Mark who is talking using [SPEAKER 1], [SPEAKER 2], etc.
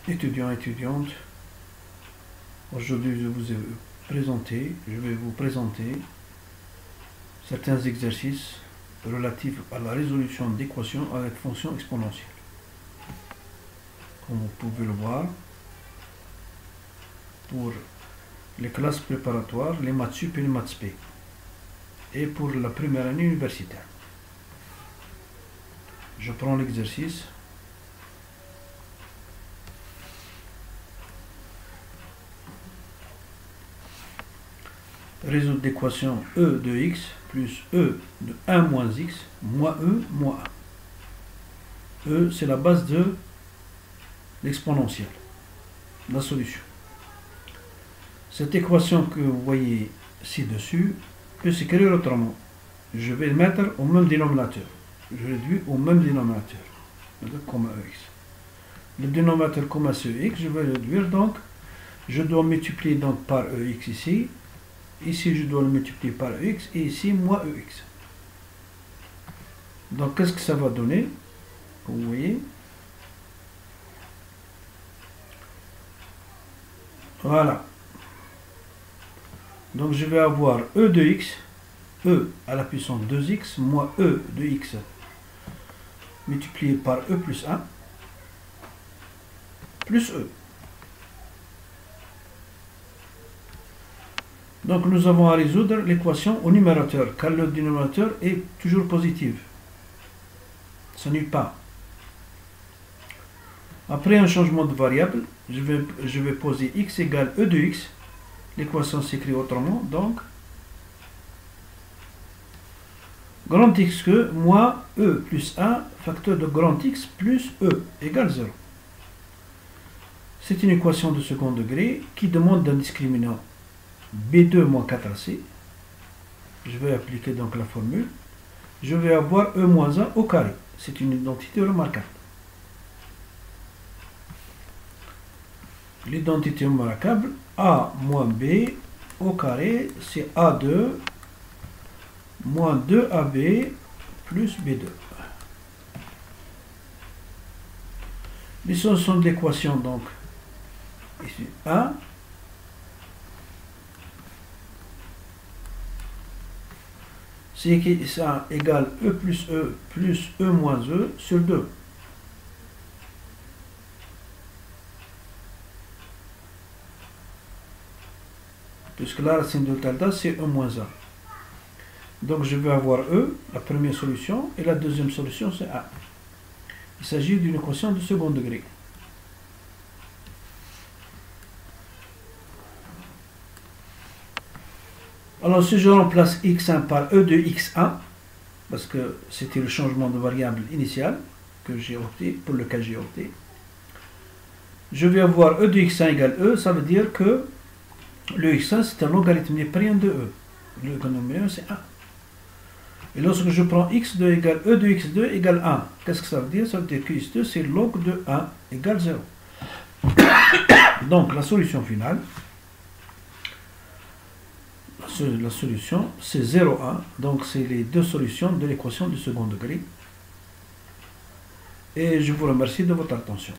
[SPEAKER 1] Étudiants, étudiantes, aujourd'hui je vais vous présenter certains exercices relatifs à la résolution d'équations avec fonction exponentielle. Comme vous pouvez le voir, pour les classes préparatoires, les maths sup et les maths spé, et pour la première année universitaire. Je prends l'exercice. Résoudre l'équation e de x plus e de 1 moins x moins e moins 1. E, c'est la base de l'exponentielle, la solution. Cette équation que vous voyez ci-dessus peut s'écrire autrement. Je vais le mettre au même dénominateur. Je réduis au même dénominateur, comme ex. Le dénominateur commun c'est x, je vais le réduire, donc je dois multiplier donc par ex ici. Ici, je dois le multiplier par x et ici, moins ex. Donc, qu'est-ce que ça va donner? Vous voyez? Voilà. Donc, je vais avoir e de x, e à la puissance 2x, moins e de x multiplié par e plus 1, plus e. Donc nous avons à résoudre l'équation au numérateur, car le dénominateur est toujours positif. Ça nulle part. Après un changement de variable, je vais poser x égale e de x. L'équation s'écrit autrement, donc grand x que moins e plus 1 facteur de grand x plus e égale 0. C'est une équation de second degré qui demande un discriminant B2 moins 4AC. Je vais appliquer donc la formule. Je vais avoir E moins 1 au carré. C'est une identité remarquable. L'identité remarquable, A moins B au carré, c'est A2 moins 2AB plus B2. Les solutions de l'équation, donc, ici, 1. C'est que ça égale E plus E moins E sur 2. Puisque la racine de delta, c'est E moins 1. Donc je vais avoir E, la première solution, et la deuxième solution, c'est A. Il s'agit d'une équation de second degré. Alors si je remplace x1 par e de x1, parce que c'était le changement de variable initial que j'ai opté, pour lequel j'ai opté, je vais avoir e de x1 égale e, ça veut dire que le x1 c'est un logarithme népérien de e. Le dénominateur c'est 1. Et lorsque je prends x2 égale e de x2 égale 1, qu'est-ce que ça veut dire? Ça veut dire que x2 c'est log de 1 égale 0. Donc la solution finale, la solution c'est 0, 1, donc c'est les deux solutions de l'équation du second degré. Et je vous remercie de votre attention.